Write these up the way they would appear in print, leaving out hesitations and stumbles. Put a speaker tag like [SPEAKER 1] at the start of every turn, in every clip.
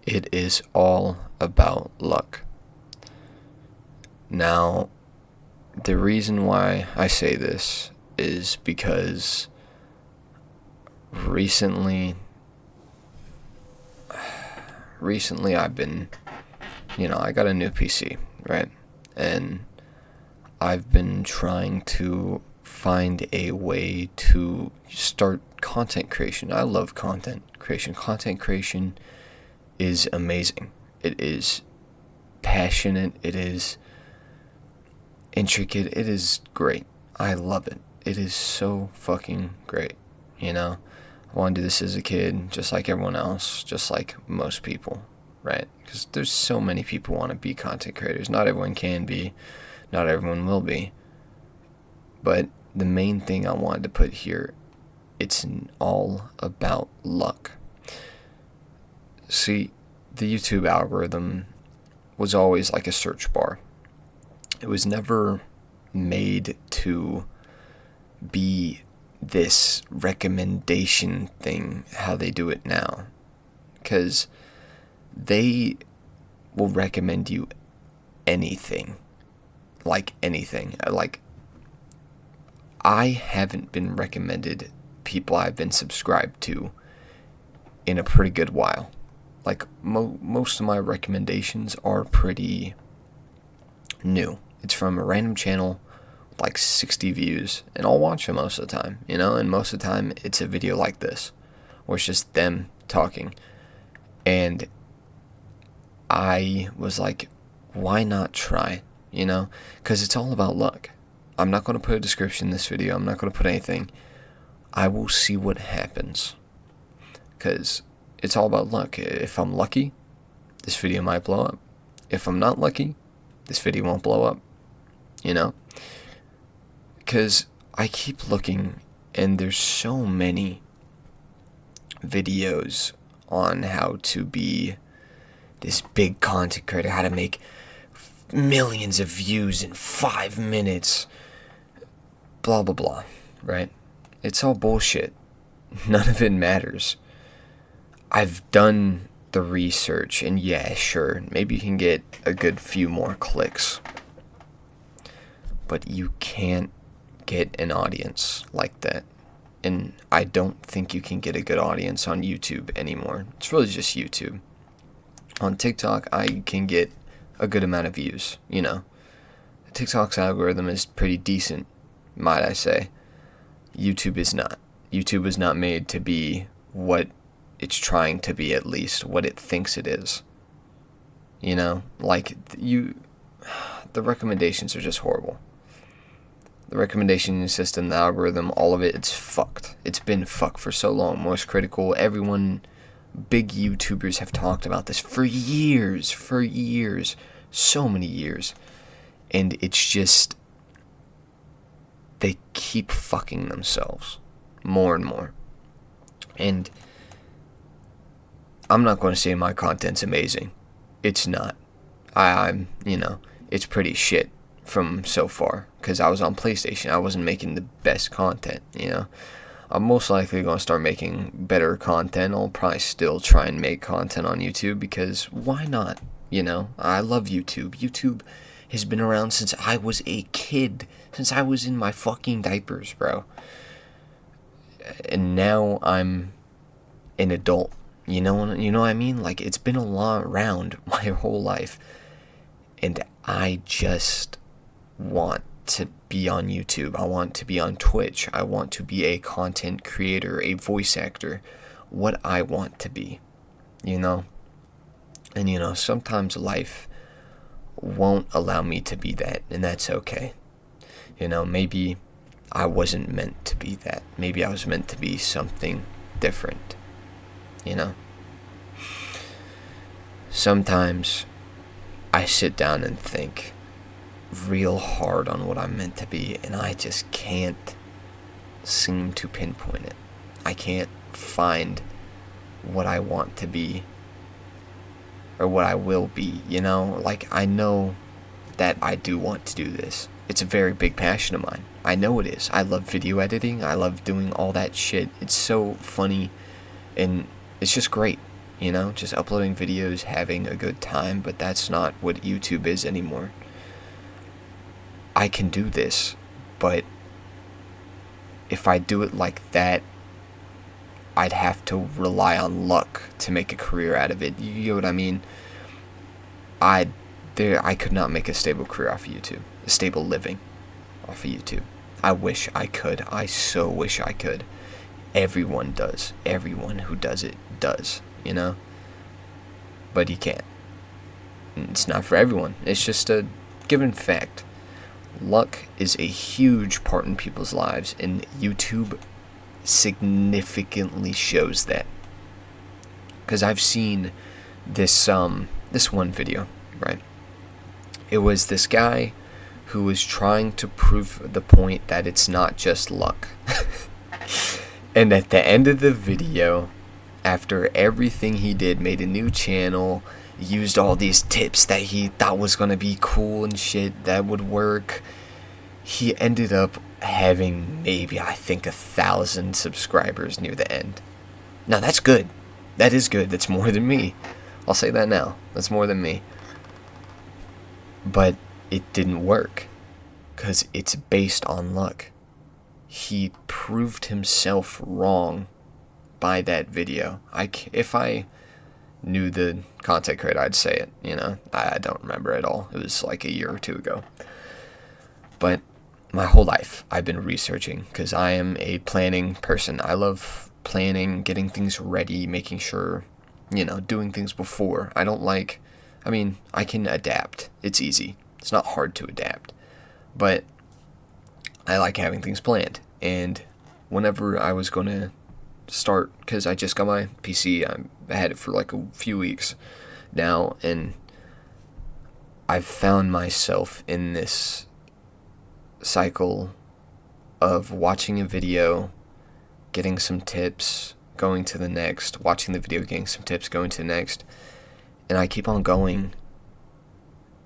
[SPEAKER 1] It is all about luck. Now, the reason why I say this is because recently I've been, I got a new PC, right? And I've been trying to find a way to start content creation. I love content creation. Content creation is amazing. It is passionate. It is intricate. It is great. I love it. It is so fucking great. I wanted to do this as a kid, just like everyone else, just like most people, right? Because there's so many people who want to be content creators. Not everyone can be, not everyone will be. But the main thing I wanted to put here, it's all about luck. See, the YouTube algorithm was always like a search bar. It was never made to be this recommendation thing how they do it now, because they will recommend you anything, like I haven't been recommended people I've been subscribed to in a pretty good while. Like most of my recommendations are pretty new. It's from a random channel with like 60 views, and I'll watch it most of the time, and most of the time it's a video like this, where it's just them talking. And I was like, why not try, because it's all about luck. I'm not going to put a description in this video. I'm not going to put anything. I will see what happens, because it's all about luck. If I'm lucky, this video might blow up. If I'm not lucky, this video won't blow up, because I keep looking, and there's so many videos on how to be this big content creator, how to make millions of views in 5 minutes, blah blah blah, right? It's all bullshit. None of it matters. I've done the research, and yeah, sure, maybe you can get a good few more clicks, but you can't get an audience like that. And I don't think you can get a good audience on YouTube anymore. It's really just YouTube. On TikTok, I can get a good amount of views, TikTok's algorithm is pretty decent, might I say. YouTube is not. YouTube is not made to be what it's trying to be, at least what it thinks it is. The recommendations are just horrible. The recommendation system, the algorithm, all of it, it's fucked. It's been fucked for so long. Most critical, everyone, big YouTubers have talked about this for years, so many years. And it's just, they keep fucking themselves more and more. And I'm not going to say my content's amazing. It's not. I'm it's pretty shit from so far, because I was on PlayStation. I wasn't making the best content, I'm most likely going to start making better content. I'll probably still try and make content on YouTube, because why not? I love YouTube. YouTube has been around since I was a kid, since I was in my fucking diapers, bro. And now I'm an adult. You know what I mean? Like, it's been around my whole life, and I just want to be on YouTube. I want to be on Twitch. I want to be a content creator, a voice actor, what I want to be, And, sometimes life won't allow me to be that, and that's okay. Maybe I wasn't meant to be that. Maybe I was meant to be something different, Sometimes I sit down and think real hard on what I'm meant to be, and I just can't seem to pinpoint it. I can't find what I want to be, or what I will be, Like, I know that I do want to do this. It's a very big passion of mine. I know it is. I love video editing. I love doing all that shit. It's so funny, and it's just great, you know, just uploading videos, having a good time, but that's not what YouTube is anymore. I can do this, but if I do it like that, I'd have to rely on luck to make a career out of it. You know what I mean? I could not make a stable career off of YouTube, a stable living off of YouTube. I wish I could. I so wish I could. Everyone does. Everyone who does it does, you know? But you can't. It's not for everyone. It's just a given fact. Luck is a huge part in people's lives, and YouTube significantly shows that. Because I've seen this one video, right? It was this guy who was trying to prove the point that it's not just luck. And at the end of the video, after everything he did, made a new channel, used all these tips that he thought was gonna be cool and shit that would work, he ended up having maybe, I think, 1,000 subscribers near the end. Now that's good. That is good. That's more than me. I'll say that now. That's more than me. But it didn't work, because it's based on luck. He proved himself wrong by that video. If I knew the content creator, I'd say it, you know. I don't remember at all. It was like a year or two ago. But my whole life, I've been researching, because I am a planning person. I love planning, getting things ready, making sure, you know, doing things before. I can adapt. It's easy. It's not hard to adapt. But I like having things planned. And whenever I was going to start, because I just got my PC, I had it for like a few weeks now, and I've found myself in this cycle of watching a video, getting some tips, going to the next, watching the video, getting some tips, going to the next, and I keep on going.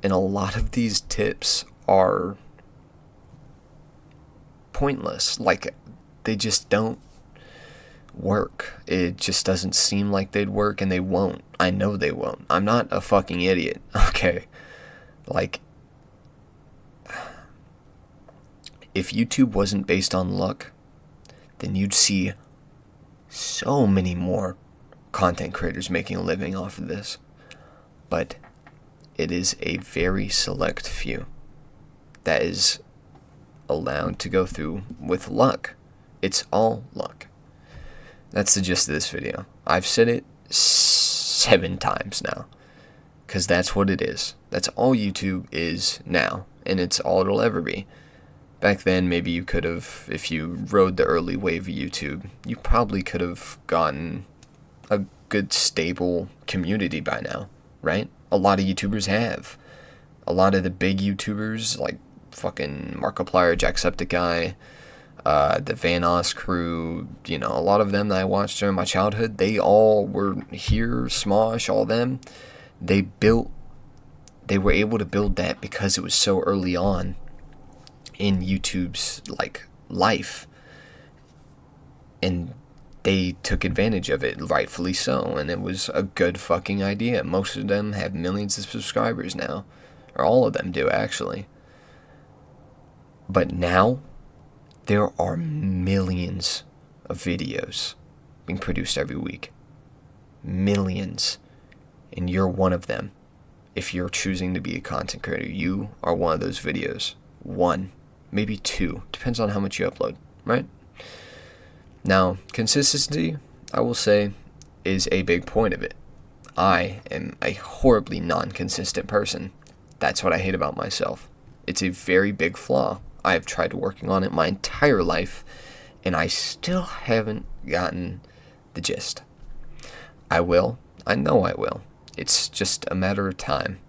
[SPEAKER 1] And a lot of these tips are pointless. Like, they just don't work. It just doesn't seem like they'd work, and they won't. I know they won't. I'm not a fucking idiot, okay? Like, if YouTube wasn't based on luck, then you'd see so many more content creators making a living off of this. But it is a very select few that is allowed to go through with luck. It's all luck. That's the gist of this video. I've said it 7 times now, because that's what it is. That's all YouTube is now, and it's all it'll ever be. Back then, maybe you could have, if you rode the early wave of YouTube, you probably could have gotten a good, stable community by now, right? A lot of YouTubers have. A lot of the big YouTubers, like fucking Markiplier, Jacksepticeye, the Vanoss crew, you know, a lot of them that I watched during my childhood, they all were here, Smosh, all them. They were able to build that because it was so early on in YouTube's, like, life. And they took advantage of it, rightfully so, and it was a good fucking idea. Most of them have millions of subscribers now, or all of them do, actually. But now, there are millions of videos being produced every week. Millions. And you're one of them. If you're choosing to be a content creator, you are one of those videos. 1, maybe 2, depends on how much you upload, right? Now, consistency, I will say, is a big point of it. I am a horribly non-consistent person. That's what I hate about myself. It's a very big flaw. I have tried working on it my entire life, and I still haven't gotten the gist. I will. I know I will. It's just a matter of time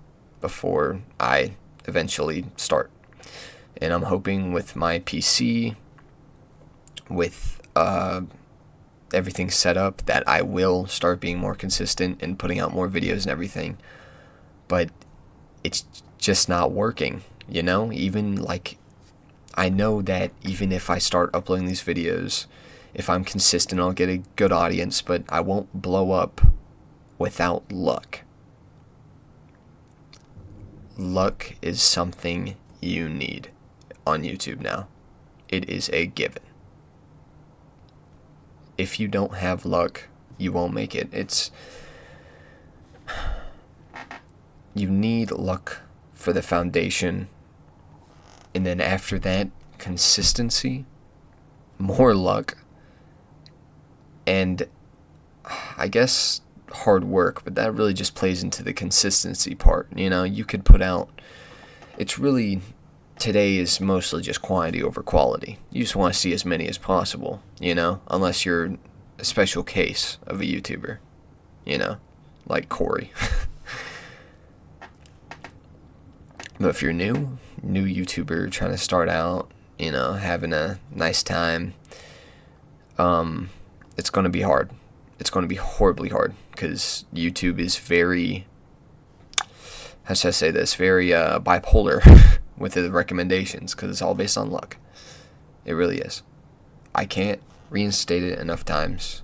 [SPEAKER 1] before I eventually start. And I'm hoping with my PC, with everything set up, that I will start being more consistent and putting out more videos and everything. But it's just not working, you know? Even, like, I know that even if I start uploading these videos, if I'm consistent, I'll get a good audience, but I won't blow up without luck. Luck is something you need on YouTube now. It is a given. If you don't have luck, you won't make it. You need luck for the foundation, and then after that, consistency, more luck, and I guess hard work, but that really just plays into the consistency part. You could put out, today is mostly just quantity over quality. You just want to see as many as possible, unless you're a special case of a YouTuber, like Corey. But if you're new YouTuber trying to start out, having a nice time, it's going to be hard. It's going to be horribly hard because YouTube is very, how should I say this, very bipolar with the recommendations because it's all based on luck. It really is. I can't reinstate it enough times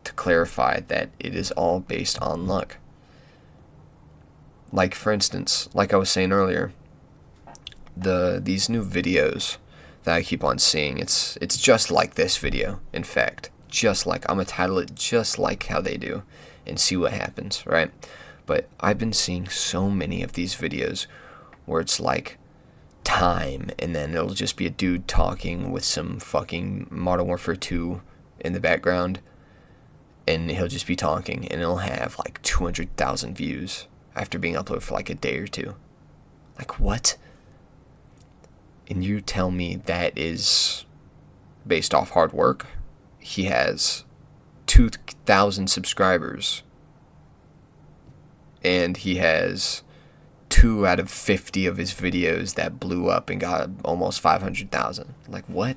[SPEAKER 1] to clarify that it is all based on luck. Like, for instance, like I was saying earlier, these new videos that I keep on seeing, it's just like this video. In fact, just like, I'm gonna title it just like how they do and see what happens, right? But I've been seeing so many of these videos where it's like time, and then it'll just be a dude talking with some fucking Modern Warfare 2 in the background, and he'll just be talking, and it'll have like 200,000 views after being uploaded for like a day or two. Like, what? And you tell me that is based off hard work? He has 2,000 subscribers, and he has 2 out of 50 of his videos that blew up and got almost 500,000. Like, what?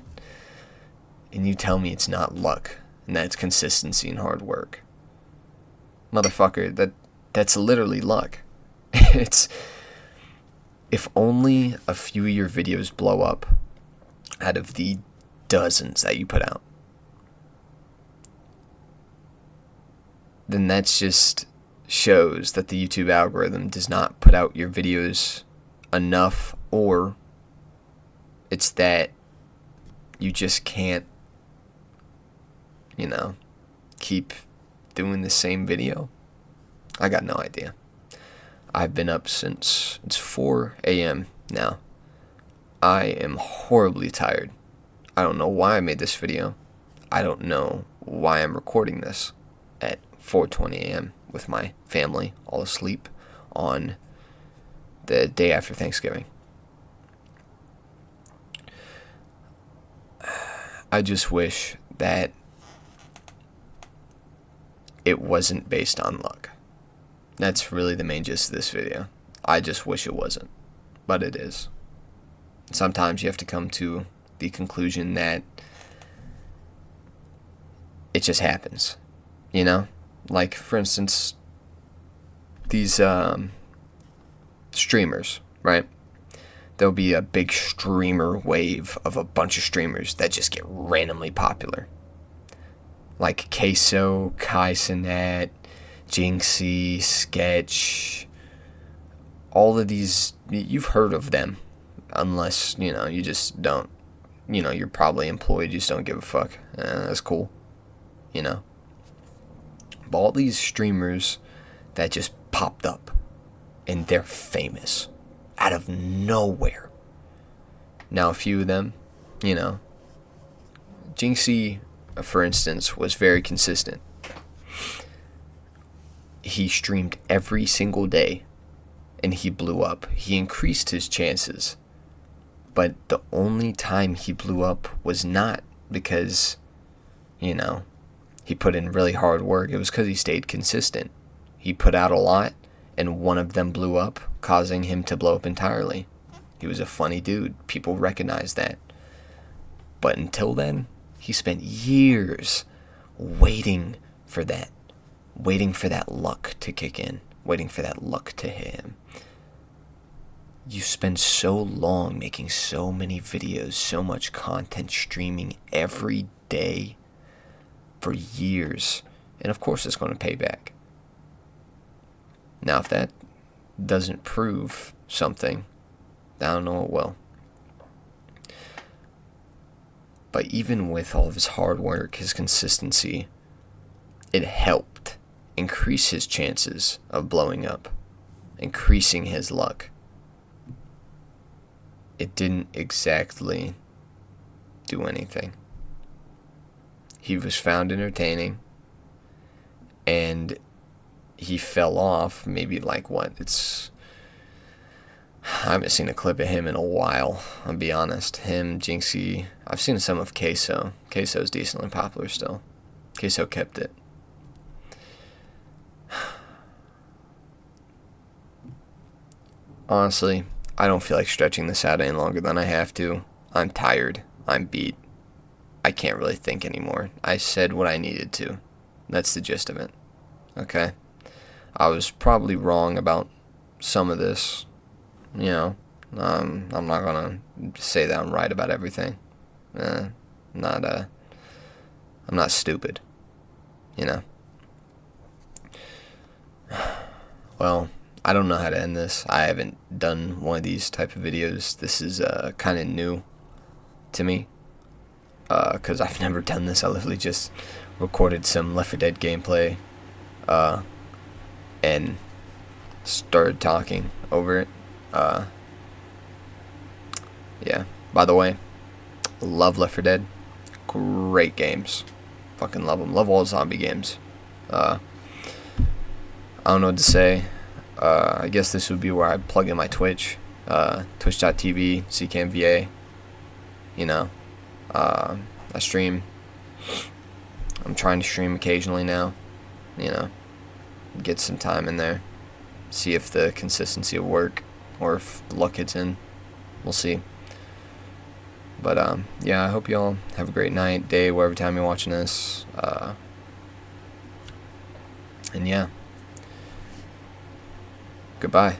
[SPEAKER 1] And you tell me it's not luck, and that's consistency and hard work. Motherfucker, that's literally luck. It's, if only a few of your videos blow up out of the dozens that you put out, then that's just shows that the YouTube algorithm does not put out your videos enough, or it's that you just can't, keep doing the same video. I got no idea. I've been up since it's 4 a.m. now. I am horribly tired. I don't know why I made this video. I don't know why I'm recording this at 4:20 a.m. with my family all asleep on the day after Thanksgiving. I just wish that it wasn't based on luck. That's really the main gist of this video. I just wish it wasn't, but it is. Sometimes you have to come to the conclusion that it just happens, Like, for instance, these streamers, right? There'll be a big streamer wave of a bunch of streamers that just get randomly popular. Like Queso, Kai Cenat, Jinxie, Sketch, all of these, you've heard of them, unless, you just don't, you're probably employed, you just don't give a fuck. That's cool, But all these streamers that just popped up, and they're famous, out of nowhere. Now, a few of them, Jinxie, for instance, was very consistent. He streamed every single day, and he blew up. He increased his chances. But the only time he blew up was not because, he put in really hard work. It was because he stayed consistent. He put out a lot, and one of them blew up, causing him to blow up entirely. He was a funny dude. People recognized that. But until then, he spent years waiting for that luck to kick in, waiting for that luck to hit him. You spend so long making so many videos, so much content, streaming every day for years, and of course it's going to pay back. Now, if that doesn't prove something, I don't know what will. But even with all of his hard work, his consistency, it helped increase his chances of blowing up, increasing his luck. It didn't exactly do anything. He was found entertaining, and he fell off. Maybe like what? I haven't seen a clip of him in a while, I'll be honest. Him, Jinxie. I've seen some of Queso. Queso's decently popular still. Queso kept it. Honestly, I don't feel like stretching this out any longer than I have to. I'm tired. I'm beat. I can't really think anymore. I said what I needed to. That's the gist of it. Okay? I was probably wrong about some of this. You know, I'm not gonna say that I'm right about everything. I'm not stupid. You know? Well, I don't know how to end this. I haven't done one of these type of videos. This is kind of new to me, because I've never done this. I literally just recorded some Left 4 Dead gameplay and started talking over it. Yeah, by the way, love Left 4 Dead. Great games. Fucking love them. Love all zombie games. I don't know what to say. I guess this would be where I plug in my Twitch. Twitch.tv, CKMVA. You know, I stream. I'm trying to stream occasionally now. You know, get some time in there. See if the consistency will work, or if luck gets in. We'll see. But yeah, I hope y'all have a great night, day, whatever time you're watching this. And yeah, goodbye.